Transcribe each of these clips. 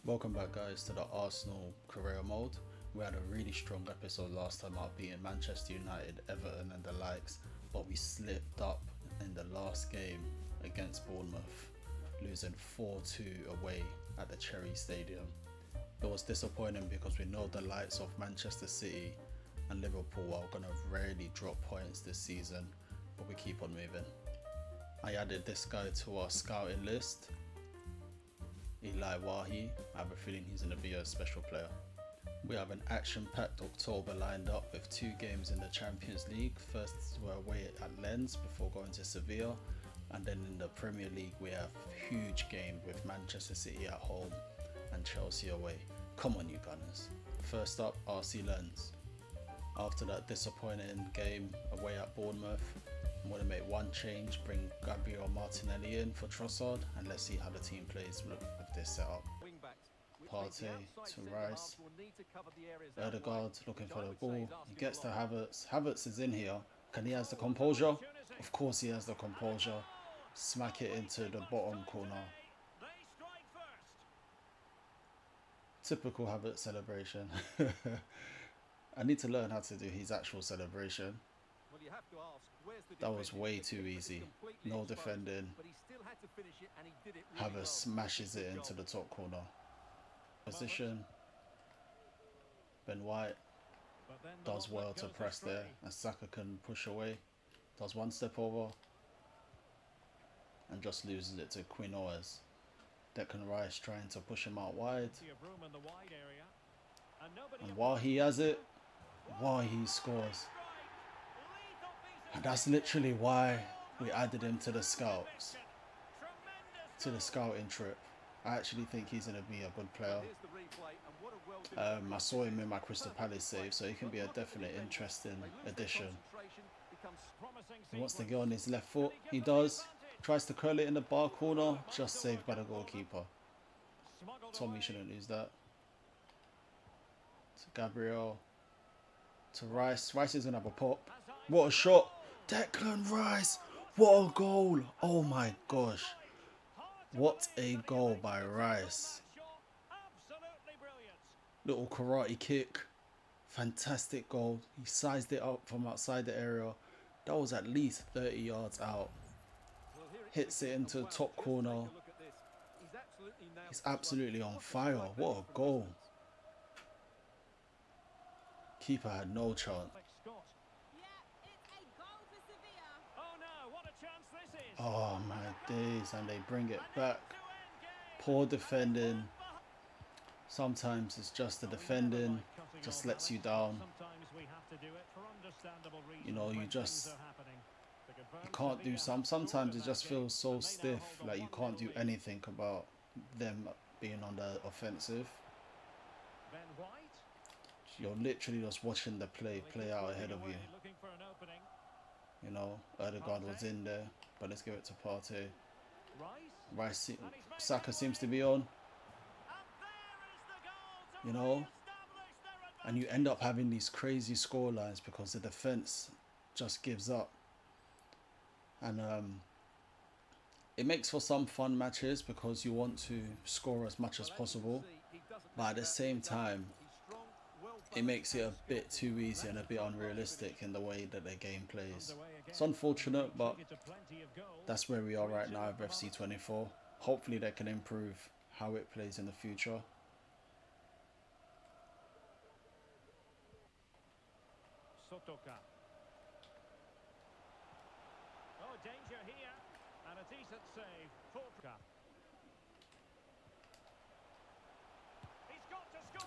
Welcome back guys to the Arsenal career mode. We had a really strong episode last time out beating Manchester United, Everton and the likes, but we slipped up in the last game against Bournemouth, losing 4-2 away at the Cherry Stadium. It was disappointing because we know the likes of Manchester City and Liverpool are going to rarely drop points this season, but we keep on moving. I added this guy to our scouting list, Eli Wahi. I have a feeling he's going to be a special player. We have an action-packed October lined up with 2 games in the Champions League. First we're away at Lens before going to Sevilla, and then in the Premier League we have a huge game with Manchester City at home and Chelsea away. Come on you Gunners. First up, RC Lens. After that disappointing game away at Bournemouth, I'm going to make one change, bring Gabriel Martinelli in for Trossard, and let's see how the team plays with this setup. Partey to Rice, Odegaard looking for the ball, he gets to Havertz, Havertz is in here, can he has the composure? Of course he has the composure, smack it into the bottom corner. Typical Havertz celebration. I need to learn how to do his actual celebration. That was way too easy. No defending. Havertz smashes it into the top corner. Position. Ben White does well to press there, and Saka can push away. Does one step over and just loses it to Quinones. Declan Rice trying to push him out wide. And while he has it, while he scores. And that's literally why we added him to the scouts, to the scouting trip. I actually think he's going to be a good player. I saw him in my Crystal Palace save, so he can be a definite interesting addition. He wants to go on his left foot. He does. Tries to curl it in the bar corner, just saved by the goalkeeper. Tommy shouldn't lose that. To Gabriel. To Rice. Rice is going to have a pop. What a shot. Declan Rice. What a goal. Oh my gosh. What a goal by Rice. Little karate kick. Fantastic goal. He sized it up from outside the area. That was at least 30 yards out. Hits it into the top corner. He's absolutely on fire. What a goal. Keeper had no chance. Oh my days, and they bring it back. Poor defending. Sometimes it's just the defending just lets you down. You know, you can't do sometimes it just feels so stiff, like you can't do anything about them being on the offensive. You're literally just watching the play out ahead of you. You know, Odegaard was in there, but let's give it to Partey. Rice, Saka seems to be on. You know, and you end up having these crazy score lines because the defense just gives up. And it makes for some fun matches because you want to score as much as possible, but at the same time it makes it a bit too easy and a bit unrealistic in the way that their game plays. It's unfortunate, but that's where we are right now with FC24. Hopefully they can improve how it plays in the future. Sotoka. Oh, danger here, and a decent save for Sotoka.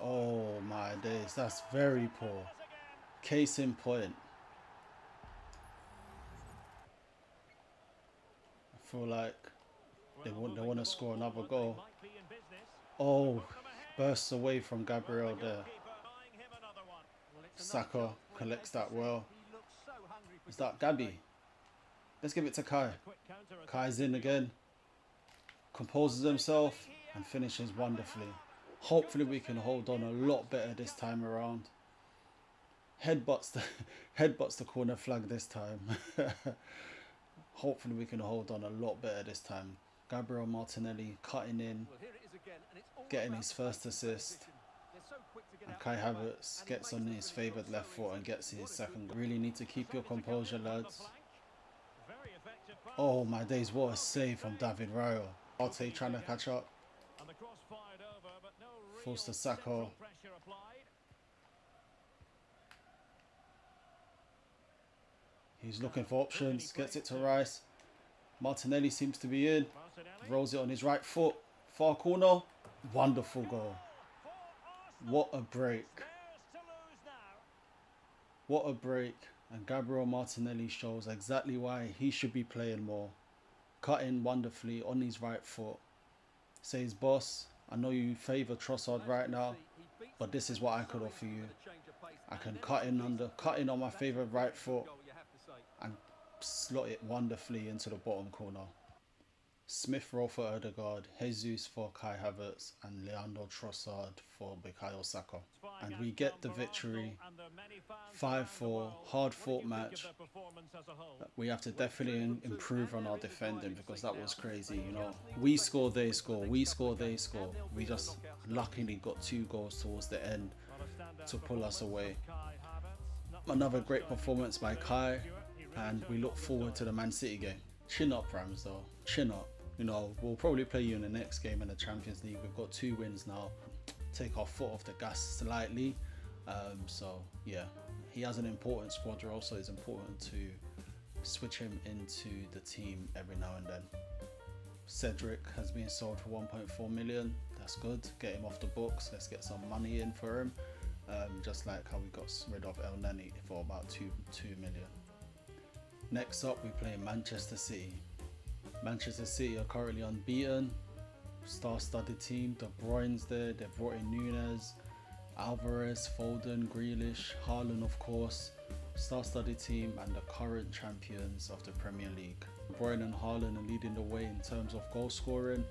Oh my days, that's very poor. Case in point. I feel like they want to score another goal. Oh, bursts away from Gabriel there. Saka collects that well. Is that Gabby? Let's give it to Kai. Kai's in again. Composes himself and finishes wonderfully. Hopefully we can hold on a lot better this time around. Headbutts the corner flag this time. Hopefully we can hold on a lot better this time. Gabriel Martinelli cutting in. getting his first assist. And Kai Havertz gets on his favoured left foot and gets his second. Really need to keep your composure, lads. Oh my days, what a save from David Raya. Arte trying to catch up. Forced to Saka. He's looking for options, gets it to Rice. Martinelli seems to be in. Rolls it on his right foot. Far corner. Wonderful goal. What a break. What a break. And Gabriel Martinelli shows exactly why he should be playing more. Cutting wonderfully on his right foot. Says, boss, I know you favour Trossard right now, but this is what I could offer you. I can cut in on my favourite right foot and slot it wonderfully into the bottom corner. Smith Rowe for Odegaard, Jesus for Kai Havertz, and Leandro Trossard for Bukayo Saka. And we get the victory. 5-4, hard-fought match. We have to definitely improve on our defending because that was crazy, you know. We score, they score. We score, they score. We just luckily got 2 goals towards the end to pull us away. Another great performance by Kai, and we look forward to the Man City game. Chin up, Ramsdale. Chin up. You know, we'll probably play you in the next game in the Champions League. We've got 2 wins now. Take our foot off the gas slightly. So, yeah. He has an important squad role, so it's important to switch him into the team every now and then. Cedric has been sold for 1.4 million. That's good. Get him off the books. Let's get some money in for him. Just like how we got rid of El Neni for about 2 million. Next up, we play Manchester City. Manchester City are currently unbeaten. Star-studded team. De Bruyne's there. They've brought in Nunez, Alvarez, Foden, Grealish, Haaland, of course. Star-studded team and the current champions of the Premier League. De Bruyne and Haaland are leading the way in terms of goal scoring.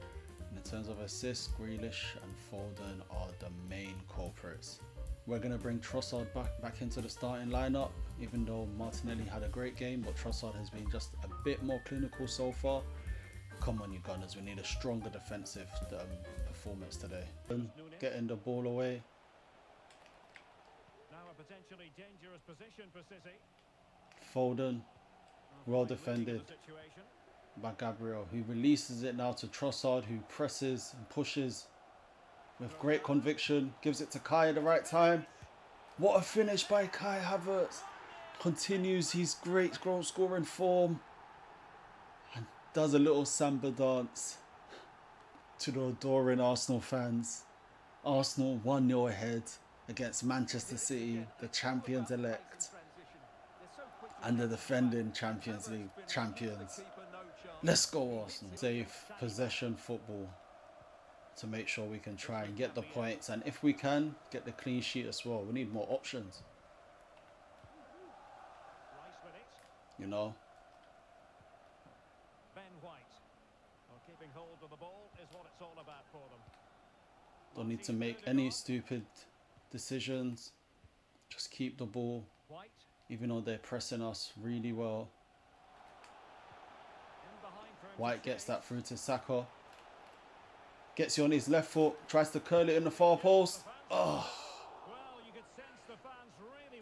And in terms of assists, Grealish and Foden are the main culprits. We're going to bring Trossard back into the starting lineup, even though Martinelli had a great game, but Trossard has been just a bit more clinical so far. Come on, you Gunners, we need a stronger defensive performance today. Getting the ball away. Now a potentially dangerous position for City. Foden, well defended by Gabriel, who releases it now to Trossard, who presses and pushes with great conviction, gives it to Kai at the right time. What a finish by Kai Havertz. Continues his great goal scoring form and does a little samba dance to the adoring Arsenal fans. Arsenal 1-0 ahead against Manchester City, the champions elect and the defending Champions League champions. Let's go, Arsenal. Safe possession football to make sure we can try and get the points, and if we can, get the clean sheet as well. We need more options, you know. Ben White. Well, keeping hold of the ball is what it's all about for them. Don't need to make any stupid decisions. Just keep the ball, even though they're pressing us really well. White gets that through to Saka. Gets you on his left foot, tries to curl it in the far post. Oh,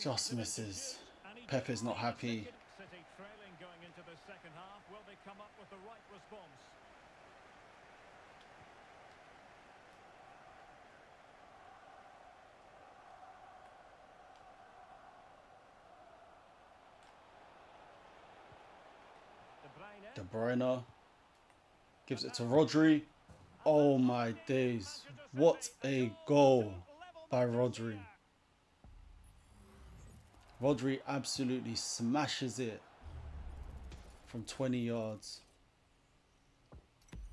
just misses. Pepe's not happy. City trailing going into the second half. Will they come up with the right response? De Bruyne gives it to Rodri. Oh my days, what a goal by Rodri. Rodri absolutely smashes it from 20 yards.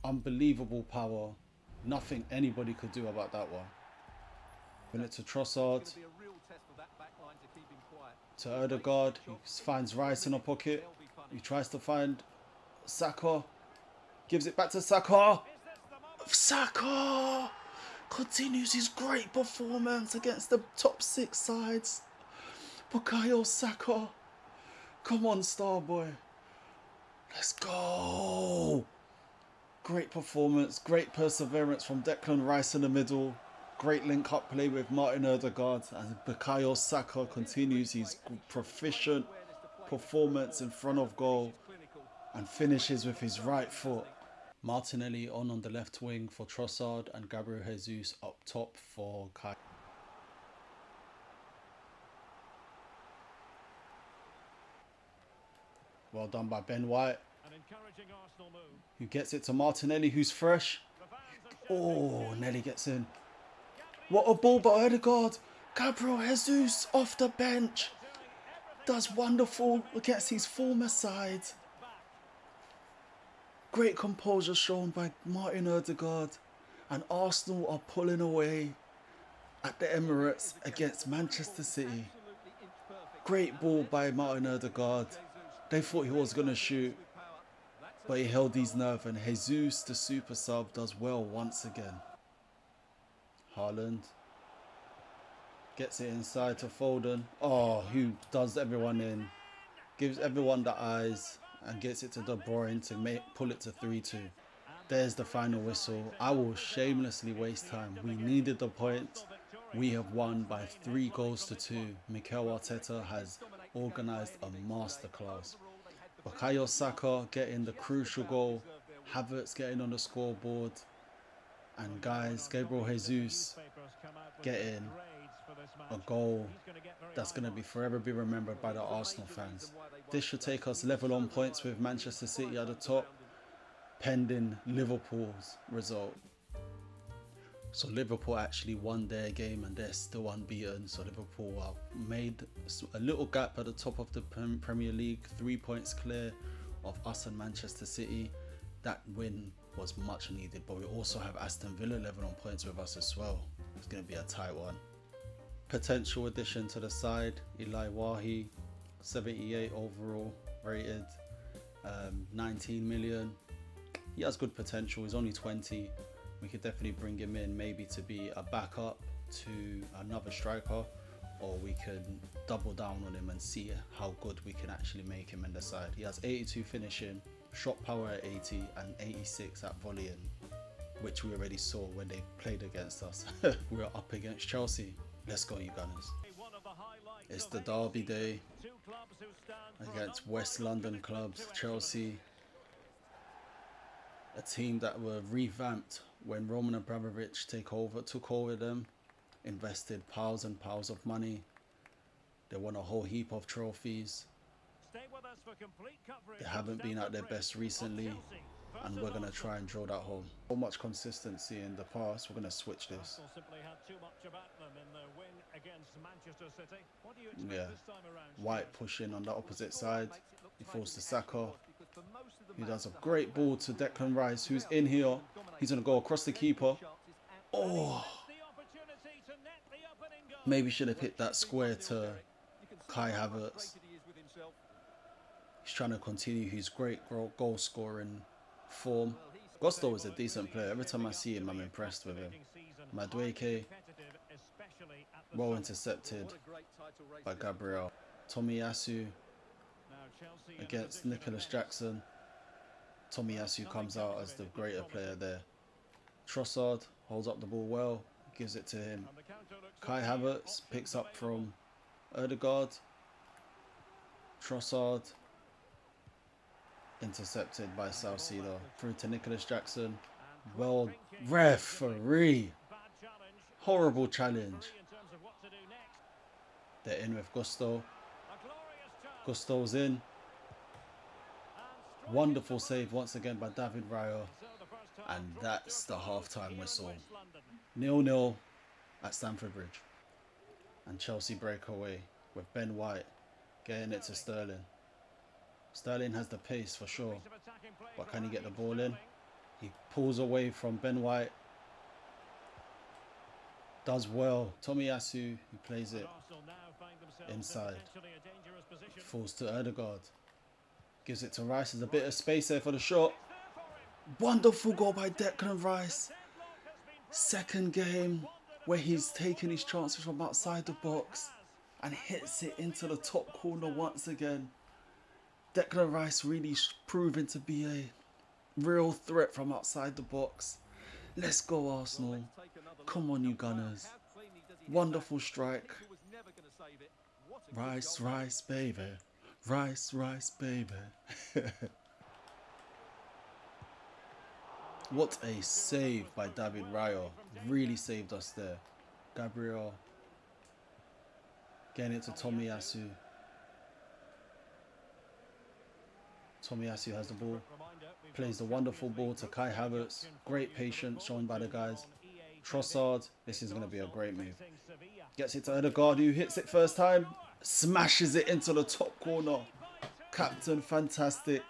Unbelievable power. Nothing anybody could do about that one. Win it to Trossard. To Odegaard. He finds Rice in a pocket. He tries to find Saka. Gives it back to Saka. Saka continues his great performance against the top 6 sides. Bukayo Saka. Come on, star boy. Let's go. Great performance, great perseverance from Declan Rice in the middle. Great link-up play with Martin Odegaard, and Bukayo Saka continues his proficient performance in front of goal and finishes with his right foot. Martinelli on the left wing for Trossard and Gabriel Jesus up top for Kai. Well done by Ben White, who gets it to Martinelli, who's fresh. Oh, Nelly gets in. What a ball by Odegaard. Gabriel Jesus off the bench does wonderful against his former side. Great composure shown by Martin Odegaard, and Arsenal are pulling away at the Emirates against Manchester City. Great ball by Martin Odegaard. They thought he was going to shoot, but he held his nerve, and Jesus, the super sub, does well once again. Haaland gets it inside to Foden. Oh, who does everyone in, gives everyone the eyes, and gets it to De Bruyne to pull it to 3-2. There's the final whistle. I will shamelessly waste time. We needed the point. We have won by 3 goals to 2. Mikel Arteta has organised a masterclass. Bukayo Saka getting the crucial goal. Havertz getting on the scoreboard. And guys, Gabriel Jesus getting a goal that's going to be forever be remembered by the Arsenal fans. This should take us level on points with Manchester City at the top, pending Liverpool's result. So Liverpool actually won their game and they're still unbeaten. So Liverpool made a little gap at the top of the Premier League, 3 points clear of us and Manchester City. That win was much needed, but we also have Aston Villa level on points with us as well. It's going to be a tight one. Potential addition to the side, Eli Wahi, 78 overall rated, 19 million. He has good potential. He's only 20. We could definitely bring him in, maybe to be a backup to another striker, or we could double down on him and see how good we can actually make him in the side. He has 82 finishing, shot power at 80 and 86 at volleying, which we already saw when they played against us. We were up against Chelsea. Let's go, you Gunners. It's the derby day against West London clubs, Chelsea. A team that were revamped when Roman Abramovich took over them, invested piles and piles of money. They won a whole heap of trophies. They haven't been at their best recently, and we're going to try and draw that home. So much consistency in the past, we're going to switch this. Yeah, White pushing on the opposite side. He falls to Saka. He does a great ball to Declan Rice, who's in here. He's going to go across the keeper. Oh! Maybe should have hit that square to Kai Havertz. He's trying to continue his great goal scoring form. Gusto is a decent player. Every time I see him, I'm impressed with him. Madueke, well intercepted by Gabriel. Tomiyasu against Nicholas Jackson. Tomiyasu comes out as the greater player there. Trossard holds up the ball well, gives it to him. Kai Havertz picks up from Odegaard. Trossard intercepted by Salcido. Through to Nicholas Jackson. Well, referee. Horrible challenge. They're in with Gusto. Gusto's in. Wonderful save once again by David Raya. And that's the half-time whistle. 0-0 at Stamford Bridge. And Chelsea break away with Ben White getting it to Sterling. Sterling has the pace for sure, but can he get the ball in? He pulls away from Ben White. Does well. Tomiyasu, who plays it inside. Falls to Odegaard. Gives it to Rice. There's a bit of space there for the shot. Wonderful goal by Declan Rice. Second game where he's taken his chances from outside the box and hits it into the top corner once again. Declan Rice really proving to be Real threat from outside the box. Let's go, Arsenal. Come on, you Gunners. Wonderful strike. Rice, rice, baby. Rice, rice, baby. What a save by David Raya. Really saved us there. Gabriel. Getting it to Tomiyasu. Tomiyasu has the ball. Plays the wonderful ball to Kai Havertz. Great patience shown by the guys. Trossard. This is going to be a great move. Gets it to Odegaard, who hits it first time. Smashes it into the top corner. Captain fantastic.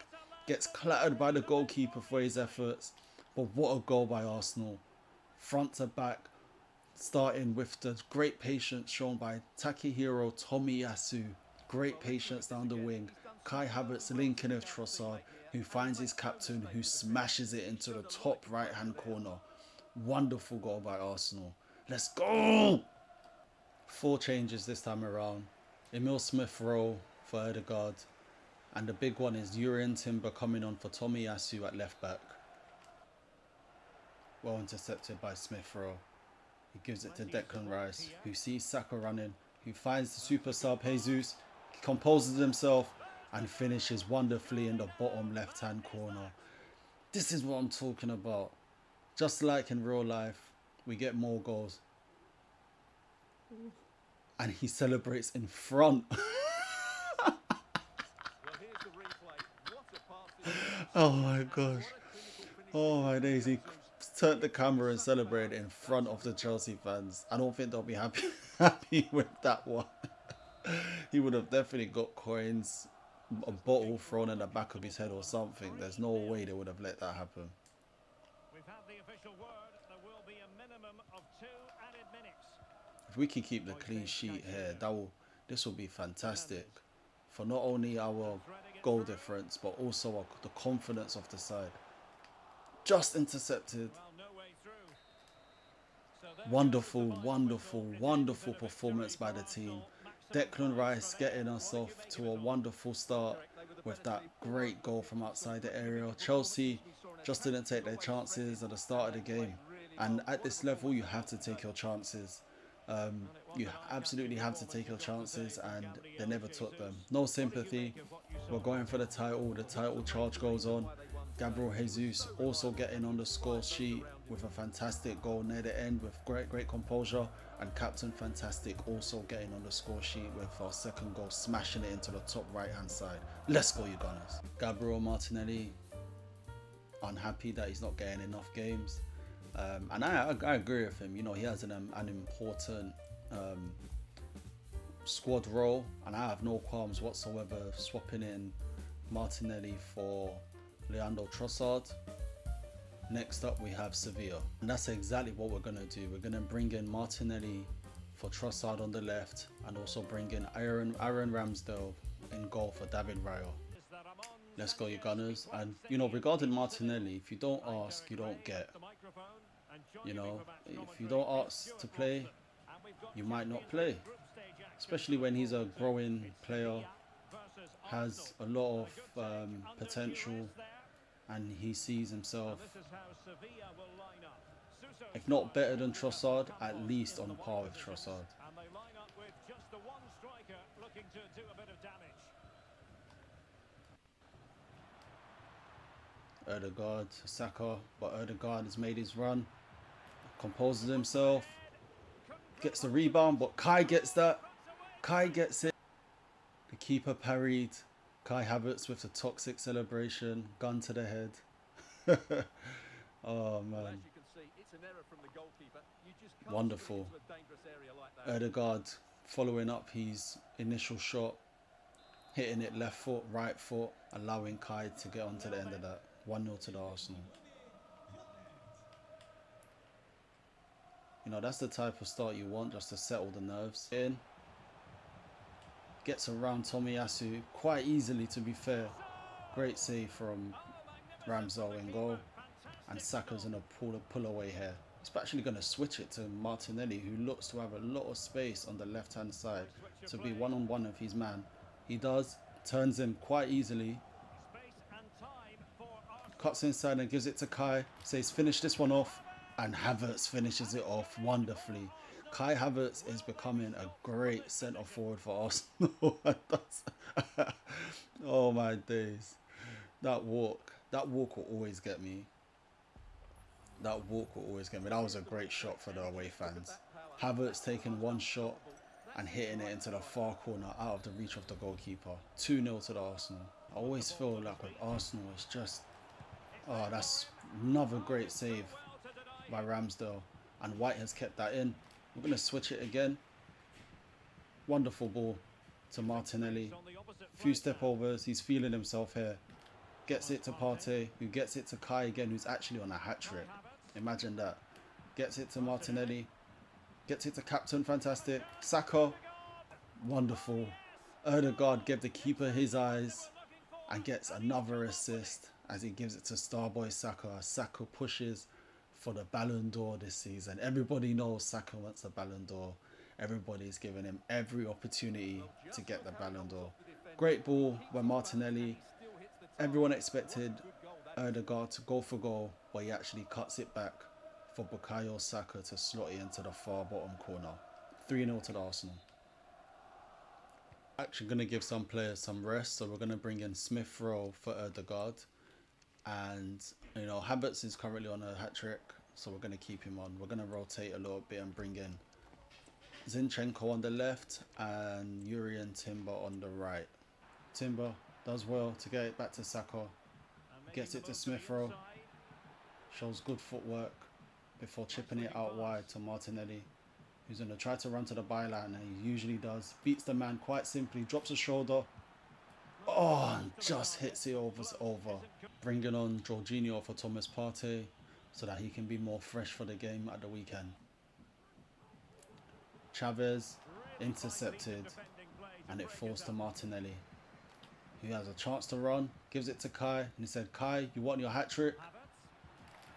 Gets clattered by the goalkeeper for his efforts. But what a goal by Arsenal. Front to back. Starting with the great patience shown by Takehiro Tomiyasu. Great patience down the wing. Kai Havertz linking with Trossard, who finds his captain, who smashes it into the top right hand corner. Wonderful goal by Arsenal. Let's go! 4 changes this time around. Emil Smith-Rowe for Odegaard. And the big one is Urian Timber coming on for Tomiyasu at left back. Well intercepted by Smith-Rowe. He gives it to Declan Rice, who sees Saka running, who finds the super sub Jesus, composes himself and finishes wonderfully in the bottom left hand corner. This is what I'm talking about. Just like in real life, we get more goals. And he celebrates in front. Oh my gosh. Oh my days. He turned the camera and celebrated in front of the Chelsea fans. I don't think they'll be happy with that one. He would have definitely got coins, a bottle thrown in the back of his head or something. There's no way they would have let that happen. We've had the official word. There will be a minimum of 2 added minutes. If we can keep the clean sheet here, this will be fantastic for not only our goal difference but also the confidence of the side. Just intercepted. Wonderful, wonderful, wonderful performance by the team. Declan Rice getting us off to a wonderful start with that great goal from outside the area. Chelsea just didn't take their chances at the start of the game. And at this level, you have to take your chances. You absolutely have to take your chances, and they never took them. No sympathy. We're going for the title. The title charge goes on. Gabriel Jesus also getting on the score sheet with a fantastic goal near the end with great composure, and Captain Fantastic also getting on the score sheet with our second goal, smashing it into the top right hand side. Let's go, you Gunners. Gabriel Martinelli, unhappy that he's not getting enough games. And I agree with him. You know, he has an important squad role, and I have no qualms whatsoever swapping in Martinelli for Leandro Trossard. Next up we have Sevilla, and that's exactly what we're going to do. We're going to bring in Martinelli for Trossard on the left, and also bring in Aaron Ramsdale in goal for David Raya. Let's go, you Gunners. And you know, regarding Martinelli, if you don't ask, you don't get. You know, if you don't ask to play, you might not play, especially when he's a growing player, has a lot of potential, and he sees himself, if not better than Trossard, at least on par with Trossard. Odegaard, Saka, but Odegaard has made his run, composes himself, gets the rebound, but Kai gets that. Kai gets it. The keeper parried. Kai Havertz with the toxic celebration, gun to the head. Oh man, wonderful. Odegaard following up his initial shot, hitting it left foot, right foot, allowing Kai to get onto the end of that. 1-0 to the Arsenal. You know, that's the type of start you want, just to settle the nerves. In. Gets around Tomiyasu quite easily, to be fair. Great save from Ramsdale in goal. And Saka's going to pull away here. He's actually going to switch it to Martinelli, who looks to have a lot of space on the left-hand side to be one-on-one with his man. He does. Turns him quite easily. cuts inside and gives it to Kai. Says finish this one off, and Havertz finishes it off wonderfully. Kai Havertz is becoming a great centre forward for Arsenal. Oh my days. That walk will always get me. That walk will always get me. That was a great shot for the away fans. Havertz taking one shot and hitting it into the far corner out of the reach of the goalkeeper. 2-0 to the Arsenal. I always feel like with Arsenal it's just, oh, that's another great save by Ramsdale. And White has kept that in. We're going to switch it again. Wonderful ball to Martinelli. Few step overs. He's feeling himself here. Gets it to Partey, who gets it to Kai again, who's actually on a hat-trick. Imagine that. Gets it to Martinelli. Gets it to Captain, fantastic. Saka, wonderful. Odegaard gave the keeper his eyes and gets another assist as he gives it to Starboy Saka. Saka pushes for the Ballon d'Or this season. Everybody knows Saka wants the Ballon d'Or. Everybody's giving him every opportunity to get the Ballon d'Or. Great ball when Martinelli. Everyone expected Odegaard to go for goal, but he actually cuts it back for Bukayo Saka to slot it into the far bottom corner. 3-0 to the Arsenal. Actually going to give some players some rest, so we're going to bring in Smith Rowe for Odegaard. And, you know, Havertz is currently on a hat-trick, so we're going to keep him on. We're going to rotate a little bit and bring in Zinchenko on the left and Urian Timber on the right. Timber does well to get it back to Saka. Gets it to Smith Rowe. Shows good footwork before chipping it out wide to Martinelli, who's going to try to run to the byline, and he usually does. Beats the man quite simply. Drops a shoulder. Oh, and just hits it over. Bringing on Jorginho for Thomas Partey so that he can be more fresh for the game at the weekend. Chavez intercepted, and it falls to Martinelli. He has a chance to run, gives it to Kai, and he said, Kai, you want your hat-trick?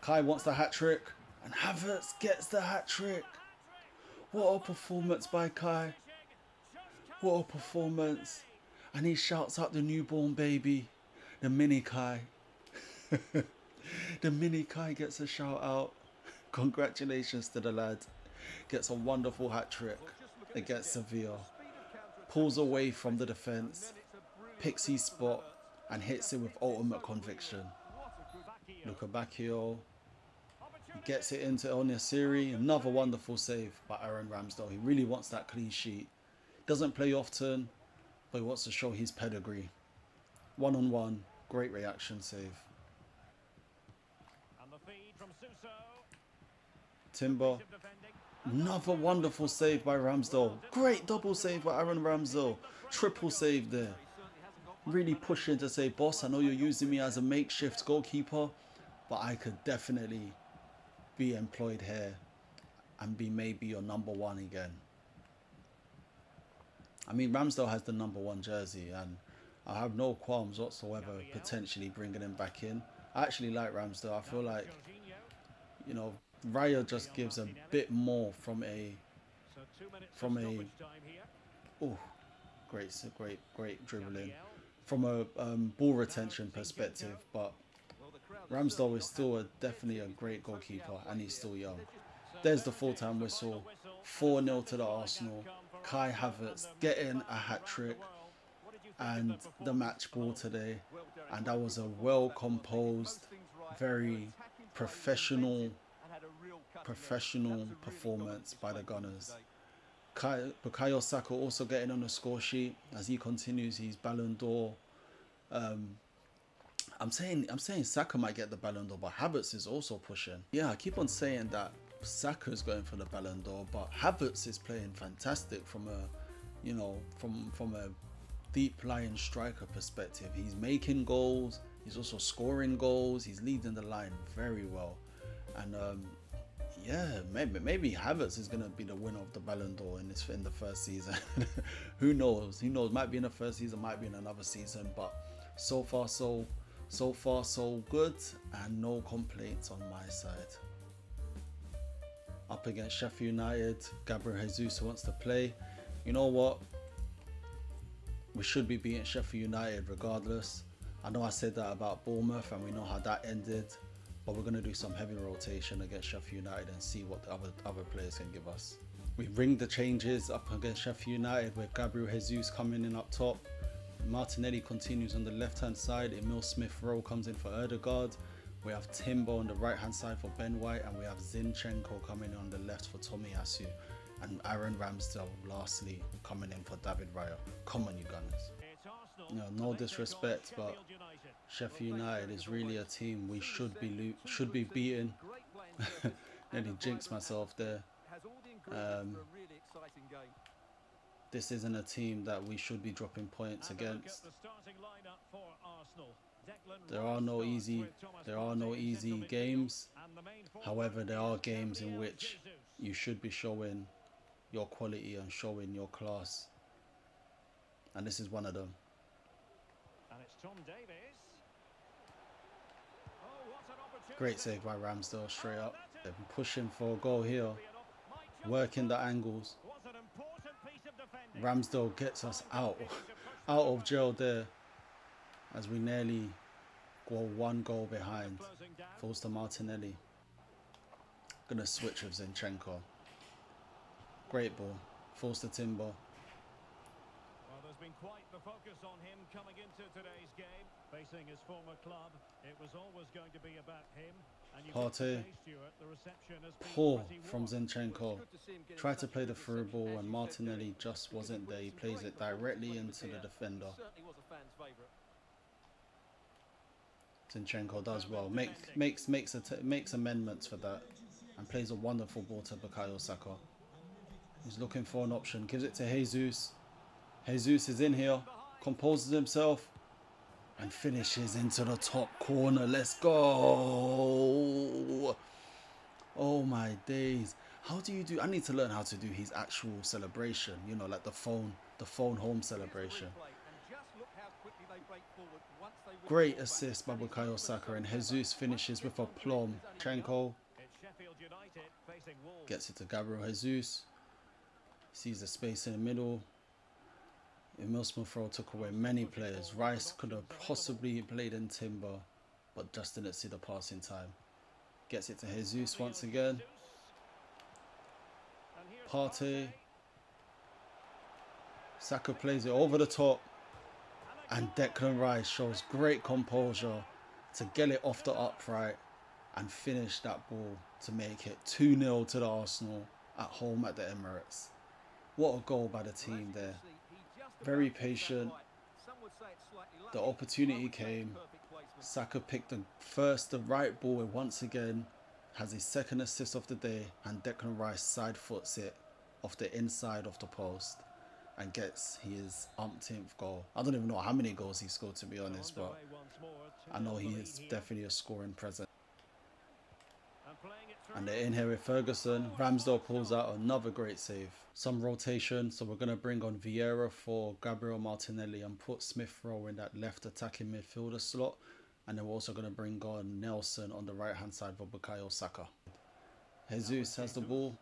Kai wants the hat-trick, and Havertz gets the hat-trick. What a performance by Kai. What a performance. And he shouts out the newborn baby, the mini Kai. The mini Kai gets a shout out. Congratulations to the lad. Gets a wonderful hat-trick against Sevilla. Pulls away from the defence. Picks his spot and hits it with ultimate conviction. Luka Bacchio gets it into El Nasiri. Another wonderful save by Aaron Ramsdale. He really wants that clean sheet. Doesn't play often, but he wants to show his pedigree. 1-on-1, great reaction save. Timber, another wonderful save by Ramsdale. Great double save by Aaron Ramsdale. Triple save there. Really pushing to say, boss, I know you're using me as a makeshift goalkeeper, but I could definitely be employed here and be maybe your number one again. I mean, Ramsdale has the number one jersey, and I have no qualms whatsoever potentially bringing him back in. I actually like Ramsdale. I feel like, you know, Raya just gives a bit more from a oh, great dribbling. From a ball retention perspective, but Ramsdale is still definitely a great goalkeeper, and he's still young. There's the full-time whistle. 4-0 to the Arsenal. Kai Havertz getting a hat-trick and the match ball today, and that was a well-composed, very professional performance by the Gunners. Bukayo Saka also getting on the score sheet as he continues his Ballon d'Or. I'm saying Saka might get the Ballon d'Or, but Havertz is also pushing. Yeah, I keep on saying that Saka is going for the Ballon d'Or, but Havertz is playing fantastic from a, you know, from a deep lying striker perspective. He's making goals. He's also scoring goals. He's leading the line very well, and yeah, maybe Havertz is gonna be the winner of the Ballon d'Or in the first season. Who knows? Who knows? Might be in the first season, might be in another season. But so far so good, and no complaints on my side. Up against Sheffield United, Gabriel Jesus wants to play. You know what? We should be beating Sheffield United regardless. I know I said that about Bournemouth and we know how that ended, but we're going to do some heavy rotation against Sheffield United and see what the other players can give us. We ring the changes up against Sheffield United with Gabriel Jesus coming in up top. Martinelli continues on the left hand side. Emil Smith-Rowe comes in for Ødegaard. We have Timber on the right hand side for Ben White, and we have Zinchenko coming in on the left for Tomiyasu, and Aaron Ramsdale lastly coming in for David Raya. Come on, you Gunners. No disrespect, but Sheffield United is really a team we should be beating. Nearly jinxed myself there. This isn't a team that we should be dropping points against. There are no easy games. However, there are games in which you should be showing your quality and showing your class, and this is one of them. Great save by Ramsdale, straight up. They've been pushing for a goal here, working the angles. Ramsdale gets us out of jail there, as we nearly go one goal behind. Falls to Martinelli. Gonna switch with Zinchenko. Great ball. Falls to Timber. Well, there's been quite the focus on him coming into today's game. Facing his former club, it was always going to be about him. Partey. Poor from Zinchenko. Tried to play the through ball and Martinelli just wasn't there. He plays it directly into the defender. Zinchenko does well. Makes amendments for that and plays a wonderful ball to Bukayo Saka. He's looking for an option. Gives it to Jesus. Jesus is in here. Composes himself. And finishes into the top corner. Let's go. Oh my days. How do you do? I need to learn how to do his actual celebration. You know, like the phone home celebration. Great assist by Bukayo Saka, and Jesus finishes with a plum. Chenko gets it to Gabriel Jesus. Sees the space in the middle. Emil Smith-Rowe took away many players. Rice could have possibly played in Timber, but just didn't see the passing time. Gets it to Jesus once again. Partey. Saka plays it over the top. And Declan Rice shows great composure to get it off the upright and finish that ball to make it 2-0 to the Arsenal at home at the Emirates. What a goal by the team there. Very patient. The opportunity came. Saka picked the right ball, and once again has his second assist of the day, and Declan Rice side foots it off the inside of the post and gets his umpteenth goal. I don't even know how many goals he scored, to be honest, but I know he is definitely a scoring presence. And they're in here with Ferguson. Ramsdale pulls out another great save. Some rotation, so we're going to bring on Vieira for Gabriel Martinelli and put Smith-Rowe in that left attacking midfielder slot. And then we're also going to bring on Nelson on the right hand side for Bukayo Saka. Jesus has the ball.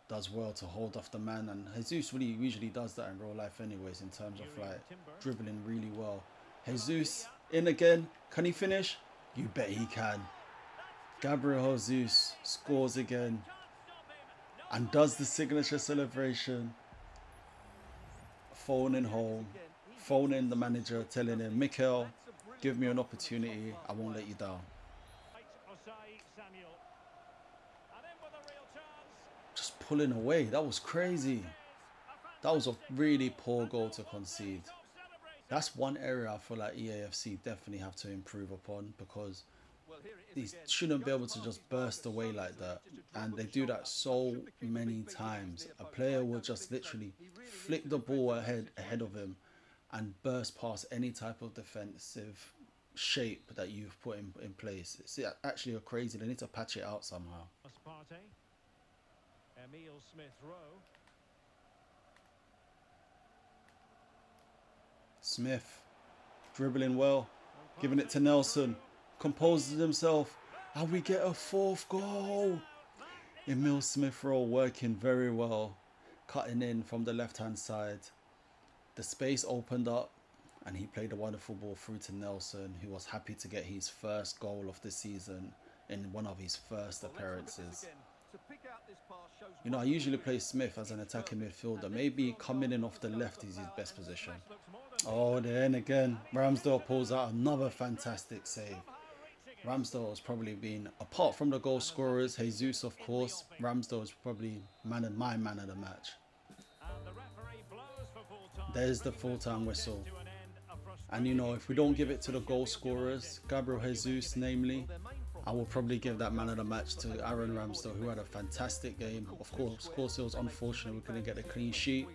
Does well to hold off the man, and Jesus really usually does that in real life anyways, in terms of like dribbling really well. Jesus in again. Can he finish? You bet he can. Gabriel Jesus scores again and does the signature celebration. Phoning home, phoning the manager, telling him, Mikel, give me an opportunity, I won't let you down. Just pulling away, that was crazy. That was a really poor goal to concede. That's one area I feel like EAFC definitely have to improve upon, because they shouldn't be able to just burst away like that, and they do that so many times. A player will just literally flick the ball ahead of him and burst past any type of defensive shape that you've put in place. It's actually a crazy. They need to patch it out somehow. Emil Smith-Rowe. Smith dribbling well, giving it to Nelson, composes himself, and we get a fourth goal. Emil Smith-Rowe working very well, cutting in from the left hand side. The space opened up and he played a wonderful ball through to Nelson, who was happy to get his first goal of the season in one of his first appearances. You know, I usually play Smith as an attacking midfielder. Maybe coming in off the left is his best position. Oh, then again, Ramsdale pulls out another fantastic save. Ramsdale has probably been, apart from the goal scorers, Jesus of course, Ramsdale is probably my man of the match. There's the full-time whistle. And you know, if we don't give it to the goal scorers, Gabriel Jesus namely, I will probably give that man of the match to Aaron Ramsdale, who had a fantastic game. Of course, it was unfortunate we couldn't get a clean sheet,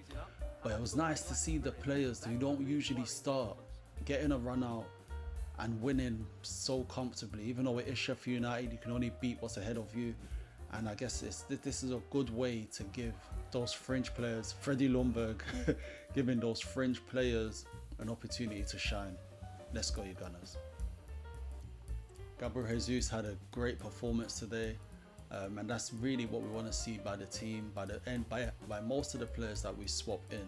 but it was nice to see the players who don't usually start getting a run out and winning so comfortably. Even though it is Sheffield United, you can only beat what's ahead of you. And I guess this is a good way to give those fringe players, Freddie Lundberg, giving those fringe players an opportunity to shine. Let's go, you Gunners. Gabriel Jesus had a great performance today, and that's really what we want to see by the team, by most of the players that we swap in.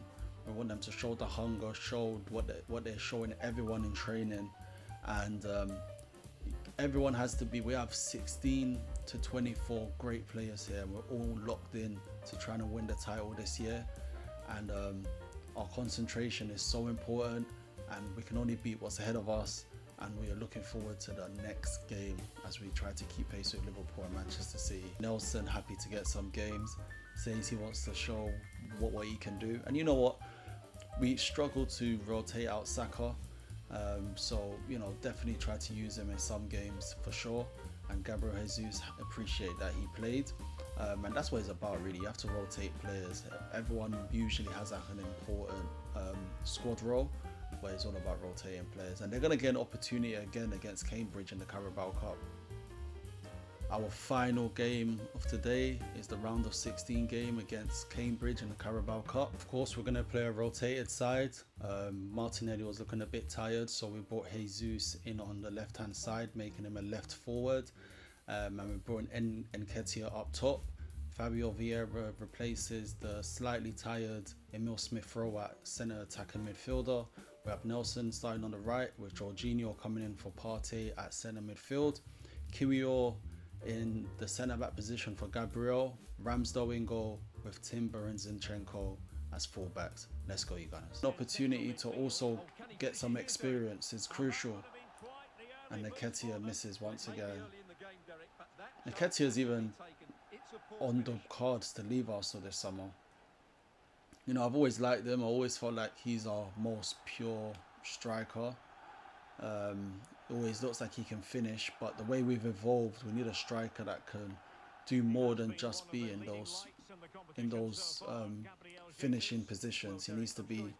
We want them to show the hunger, show what they're showing everyone in training, and everyone has to be. We have 16 to 24 great players here. We're all locked in to trying to win the title this year, and our concentration is so important, and we can only beat what's ahead of us. And we are looking forward to the next game as we try to keep pace with Liverpool and Manchester City. Nelson happy to get some games, says he wants to show what he can do. And you know what? We struggle to rotate out Saka, so you know, definitely try to use him in some games for sure. And Gabriel Jesus, appreciate that he played, and that's what it's about really. You have to rotate players. Everyone usually has like an important squad role, where it's all about rotating players, and they're going to get an opportunity again against Cambridge in the Carabao Cup. Our final game of today is the round of 16 game against Cambridge in the Carabao Cup. Of course, we're going to play a rotated side. Martinelli was looking a bit tired, so we brought Jesus in on the left hand side, making him a left forward, and we brought Nketiah up top. Fabio Vieira replaces the slightly tired Emil Smith-Rowe at centre attacking midfielder. We have Nelson starting on the right, with Jorginho coming in for Partey at centre midfield. Kiwior in the centre back position for Gabriel. Ramsdale in goal with Timber and Zinchenko as fullbacks. Let's go, you guys. An opportunity to also get some experience is crucial. And Nketiah misses once again. Nketiah is even on the cards to leave Arsenal this summer. You know, I've always liked him. I always felt like he's our most pure striker. Always looks like he can finish, but the way we've evolved, we need a striker that can do more than just be in those finishing positions. He needs to be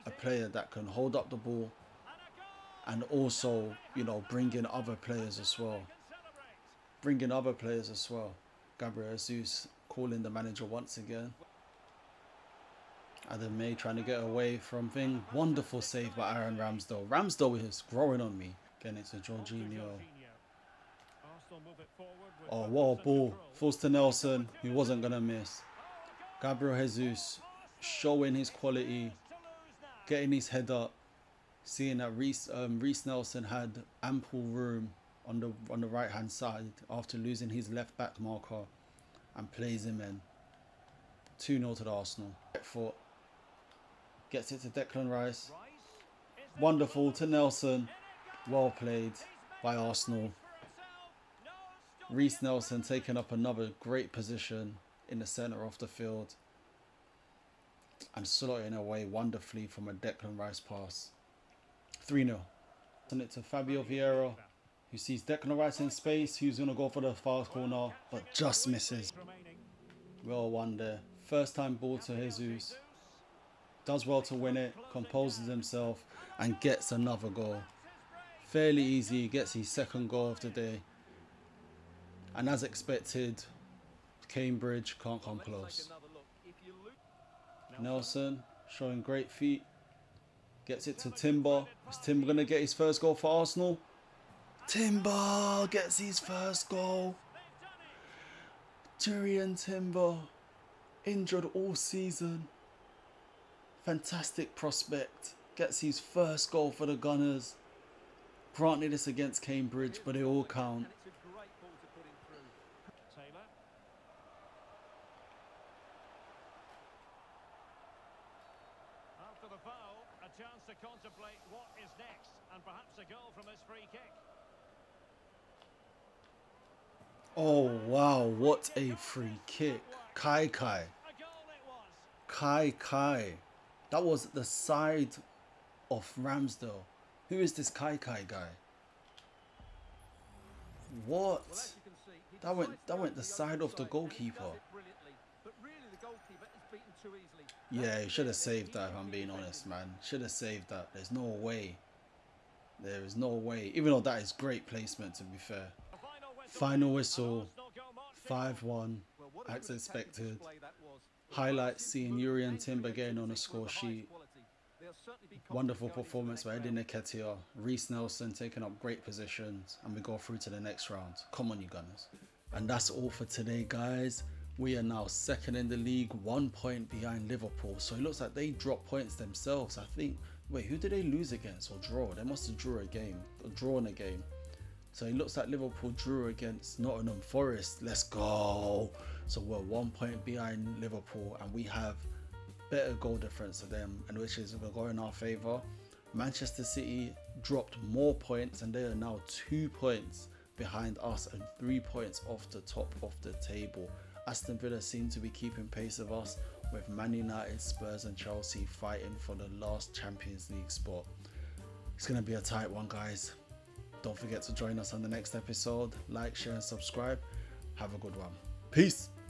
a player that can hold up the ball and also, you know, bring in other players as well. Gabriel Jesus calling the manager once again. Adam May trying to get away from thing. Wonderful save by Aaron Ramsdale. Ramsdale is growing on me. Getting it to Jorginho. Oh, what a ball. Falls to Nelson, who wasn't going to miss. Gabriel Jesus showing his quality. Getting his head up. Seeing that Reece Nelson had ample room on the right hand side after losing his left back marker, and plays him in. 2-0 to the Arsenal. Right foot. Gets it to Declan Rice. Wonderful to Nelson. Well played by Arsenal. Reece Nelson taking up another great position in the centre of the field and slotting away wonderfully from a Declan Rice pass. 3-0. Send it to Fabio Vieira, who sees Declan Rice in space, who's going to go for the far corner, but just misses. Well won there. First time ball to Jesus. Does well to win it, composes himself, and gets another goal. Fairly easy, gets his second goal of the day. And as expected, Cambridge can't come close. Nelson showing great feet. Gets it to Timber. Is Timber going to get his first goal for Arsenal? Timber gets his first goal. Jurriën Timber, injured all season. Fantastic prospect. gets his first goal for the Gunners. Granted, it's against Cambridge, but they all count. Taylor. After the foul, a chance to contemplate what is next, and perhaps a goal from this free kick. Oh wow, what a free kick. Kai. A goal it was. Kai. That was the side of Ramsdale. Who is this Kai guy? What? That went the side of the goalkeeper. Yeah, he should have saved that, if I'm being honest, man. Should have saved that. There's no way. There is no way. Even though that is great placement, to be fair. Final whistle. 5-1. As expected. Highlights seeing Yuri and Timber getting on the score sheet. Wonderful performance by Eddie Nketiah. Reece Nelson taking up great positions. And we go through to the next round. Come on, you Gunners. And that's all for today, guys. We are now second in the league, 1 point behind Liverpool. So it looks like they dropped points themselves. I think, wait, who did they lose against or draw? They must have drawn a game. So it looks like Liverpool drew against Nottingham Forest. Let's go. So we're 1 point behind Liverpool and we have better goal difference to them, and which is going in our favour. Manchester City dropped more points and they are now 2 points behind us and 3 points off the top of the table. Aston Villa seem to be keeping pace of us, with Man United, Spurs and Chelsea fighting for the last Champions League spot. It's going to be a tight one, guys. Don't forget to join us on the next episode. Like, share and subscribe. Have a good one. Peace.